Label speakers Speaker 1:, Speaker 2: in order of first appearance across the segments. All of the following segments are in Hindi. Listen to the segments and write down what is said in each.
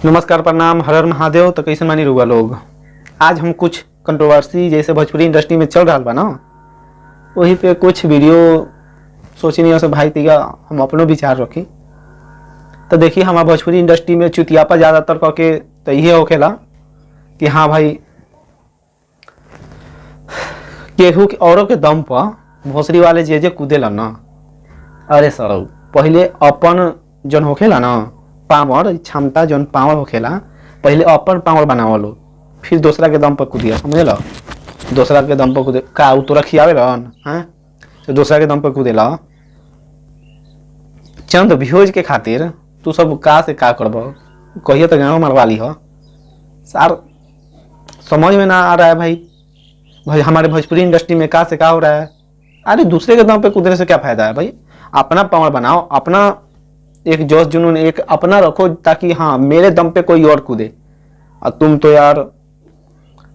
Speaker 1: नमस्कार, प्रणाम, हर हर महादेव। तो कैसे मानी रुआ लोग। आज हम कुछ कंट्रोवर्सी जैसे भोजपुरी इंडस्ट्री में चल रहा बा ना, वही पे कुछ वीडियो सोचनी से भाई तिगा हम अपनों विचार रखी। तो देखिए, हमारा भोजपुरी इंडस्ट्री में चुतियापा ज़्यादातर करके तो ये होखेला कि हाँ भाई, केहू के औरों के दम पर भोसरी वाले जे कूदेला ना, अरे सर पहले अपन जन होखेला ना पावर क्षमता जौन पावर होखेला, पहले अपन पावर बनावा लो, फिर दूसरा के दम पर कूदिया। समझ लो, दूसरा के दम पर कूदे का उ तोरा खियावे रहन हैं, तो दूसरा के दम पर कूदेला चंद व्यूज के खातिर। तू सब का से का करबो, कहिए तो गाँव मरवाली हो सार। समझ में ना आ रहा है भाई हमारे भोजपुरी इंडस्ट्री में का से का हो रहा है। अरे दूसरे के दम पे कूदने से क्या फायदा है भाई। अपना पावर बनाओ, अपना एक जोश जुनून एक अपना रखो, ताकि हाँ मेरे दम पे कोई और कूदे। और तुम तो यार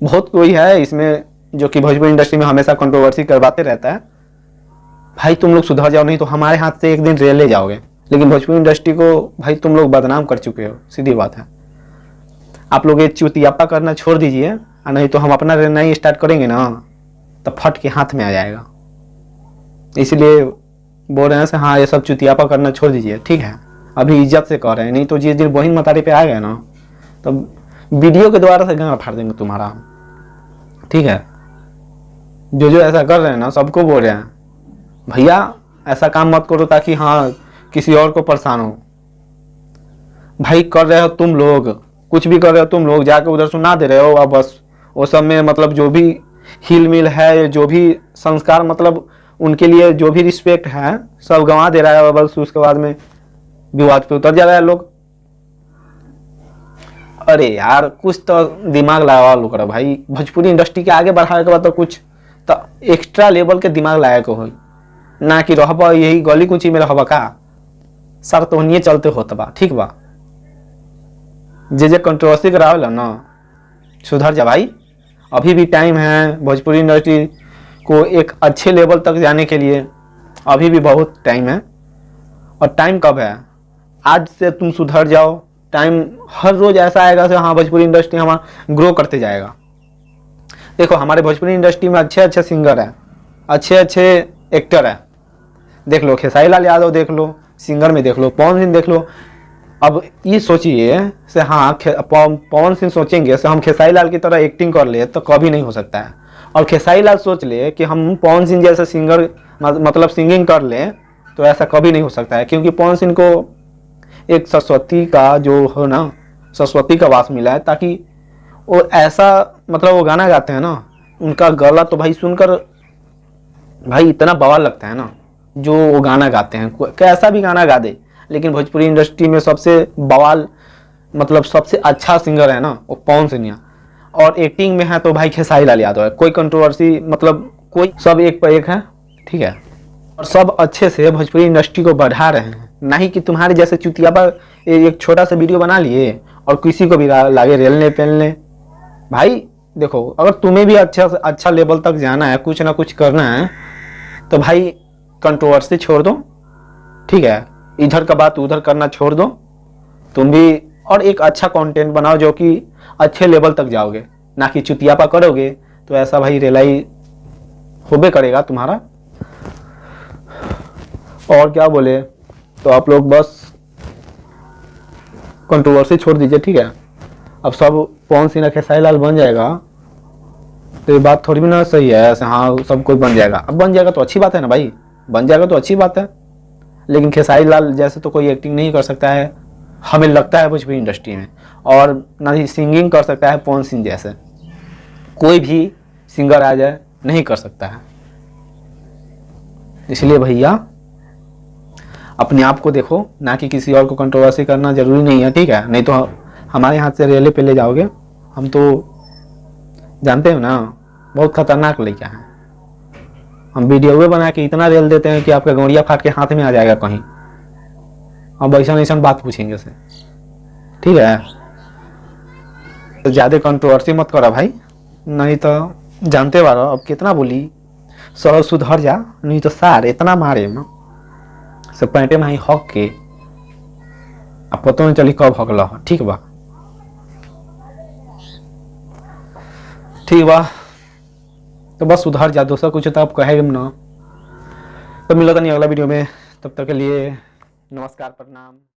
Speaker 1: बहुत कोई है इसमें जो कि भोजपुरी इंडस्ट्री में हमेशा कंट्रोवर्सी करवाते रहता है। भाई तुम लोग सुधर जाओ, नहीं तो हमारे हाथ से एक दिन रेले जाओगे। लेकिन भोजपुरी इंडस्ट्री को भाई तुम लोग बदनाम कर चुके हो, सीधी बात है। आप लोग ये चुतियापा करना छोड़ दीजिए, नहीं तो हम अपना नहीं स्टार्ट करेंगे ना तो फट के हाथ में आ जाएगा। इसलिए बोल रहे हैं से हाँ ये सब चुतियापा करना छोड़ दीजिए, ठीक है। अभी इज्जत से कह रहे हैं, नहीं तो जिस दिन बहिन मतारी पे आ गए ना तो वीडियो के द्वारा से गाँव फाड़ देंगे तुम्हारा, ठीक है। जो ऐसा कर रहे हैं ना सबको बोल रहे हैं भैया ऐसा काम मत करो ताकि हाँ किसी और को परेशान हो। भाई कर रहे हो तुम लोग, कुछ भी कर रहे हो तुम लोग, जाके उधर सुना दे रहे हो। अब बस वो सब में मतलब जो भी हिल मिल है, जो भी संस्कार मतलब उनके लिए जो भी रिस्पेक्ट है सब गंवा दे रहा है। बस उसके बाद में विवाद पे उतर जा रहा है लोग। अरे यार कुछ तो दिमाग लगा लो करो भाई। भोजपुरी इंडस्ट्री के आगे बढ़ाने के बाद तो कुछ तो एक्स्ट्रा लेवल के दिमाग लायक हो, ना कि रहब यही गली कुची में रहब का सर। तो नहीं चलते होता बा, ठीक बा। जे कंट्रोवर्सी करावेला ना सुधर जा भाई, अभी भी टाइम है भोजपुरी इंडस्ट्री को एक अच्छे लेवल तक जाने के लिए। अभी भी बहुत टाइम है। और टाइम कब है, आज से तुम सुधर जाओ। टाइम हर रोज ऐसा आएगा कि हाँ भोजपुरी इंडस्ट्री हमारा ग्रो करते जाएगा। देखो हमारे भोजपुरी इंडस्ट्री में अच्छे अच्छे सिंगर हैं, अच्छे अच्छे एक्टर हैं। देख लो खेसारी लाल यादव, देख लो सिंगर में, देख लो पवन सिंह देख लो। अब ये सोचिए से हाँ पवन सिंह सोचेंगे से हम खेसारी लाल की तरह एक्टिंग कर ले तो कभी नहीं हो सकता है। और खेसारी लाल सोच ले कि हम पवन सिंह जैसे सिंगर मतलब सिंगिंग कर ले तो ऐसा कभी नहीं हो सकता है। क्योंकि पवन सिंह को एक सरस्वती का जो हो ना, सरस्वती का वास मिला है, ताकि वो ऐसा मतलब वो गाना गाते हैं ना, उनका गला तो भाई सुनकर भाई इतना बवाल लगता है ना जो वो गाना गाते हैं। कैसा भी गाना गा दे, लेकिन भोजपुरी इंडस्ट्री में सबसे बवाल मतलब सबसे अच्छा सिंगर है ना वो पवन सिंह है। और एक्टिंग में है तो भाई खेसारी लाल यादव है। कोई कंट्रोवर्सी मतलब कोई, सब एक पर एक है, ठीक है। और सब अच्छे से भोजपुरी इंडस्ट्री को बढ़ा रहे हैं, नहीं कि तुम्हारे जैसे चुतिया पर एक छोटा सा वीडियो बना लिए और किसी को भी लागे रेलने पेलने। भाई देखो अगर तुम्हें भी अच्छा लेवल तक जाना है, कुछ ना कुछ करना है, तो भाई कंट्रोवर्सी छोड़ दो, ठीक है। इधर का बात उधर करना छोड़ दो तुम भी, और एक अच्छा कंटेंट बनाओ जो कि अच्छे लेवल तक जाओगे। ना कि चुतियापा करोगे तो ऐसा भाई रेलाई होबे करेगा तुम्हारा। और क्या बोले, तो आप लोग बस कंट्रोवर्सी छोड़ दीजिए, ठीक है। अब सब पवन सिंह खेसारी लाल बन जाएगा तो ये बात थोड़ी भी ना सही है ऐसे। हाँ सब कोई बन जाएगा, अब बन जाएगा तो अच्छी बात है ना भाई, बन जाएगा तो अच्छी बात है। लेकिन खेसारी लाल जैसे तो कोई एक्टिंग नहीं कर सकता है हमें लगता है भोजपुरी इंडस्ट्री में, और ना ही सिंगिंग कर सकता है पवन सिंह जैसे। कोई भी सिंगर आ जाए नहीं कर सकता है। इसलिए भैया अपने आप को देखो, ना कि किसी और को कंट्रोवर्सी करना जरूरी नहीं है, ठीक है। नहीं तो हमारे हाथ से रेले पे ले जाओगे। हम तो जानते हो ना बहुत खतरनाक लड़का है। हम वीडियो बना के इतना रेल देते हैं कि आपका गौड़िया फाट के हाथ में आ जाएगा कहीं। अब ऐसा बात पूछेंगे से, ठीक है। तो ज़्यादा कंट्रोवर्सी मत करो भाई, नहीं तो जानते बारो अब कितना बोली। सौ सुधर जा, नहीं तो सार इतना मारे ना से पैंटे में ही हक के अब पता नहीं चली कब हकल, ठीक बा। ठीक बा, तो बस सुधर जा, दोसर कुछ तो आप कहे ना। तो मिलो तो नहीं अगला वीडियो में, तब तक के लिए नमस्कार, प्रणाम।